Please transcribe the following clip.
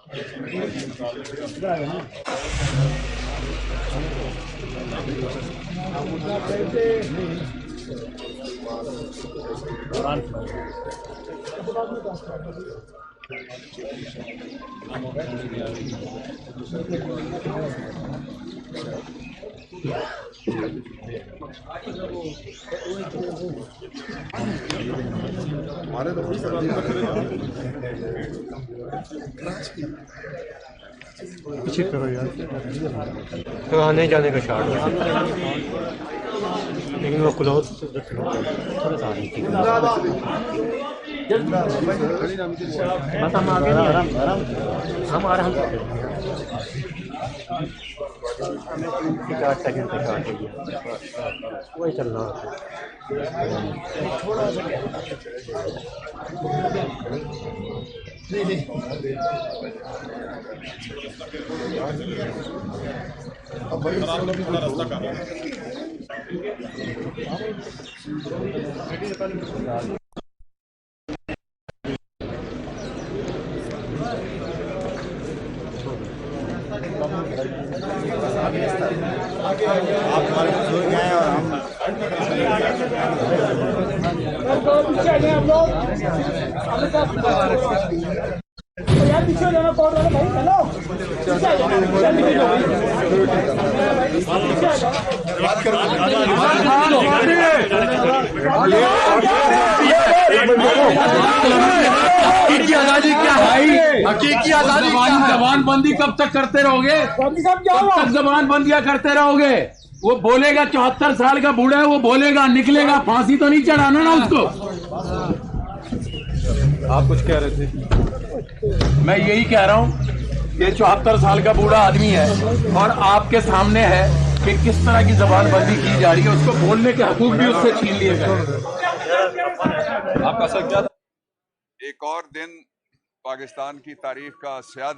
पीछे करो यार, तो आने जाने का शॉट है, लेकिन वो क्लोज थोड़ा सा आने की बस हम आगे नहीं, हम आराम से 4 सेकंड पे शॉट है, वही चल रहा है। आप हमारे बुजुर्ग हैं और हम यार पीछे जाना पड़ रहा है भाई, हकीकी आजादी क्या है? हकीकी आजादी जबानबंदी कब तक करते रहोगे? कब तक जबानबंदियां करते रहोगे? वो बोलेगा 74 साल का बूढ़ा है, वो बोलेगा, निकलेगा, फांसी तो नहीं चढ़ाना ना उसको। आप कुछ कह रहे थे? मैं यही कह रहा हूँ कि 74 साल का बूढ़ा आदमी है और आपके सामने है कि किस तरह की जबानबंदी की जा रही है, उसको बोलने के हकूक भी उससे छीन लिए गए। आपका सर क्या था? एक और दिन पाकिस्तान की तारीख का स्याद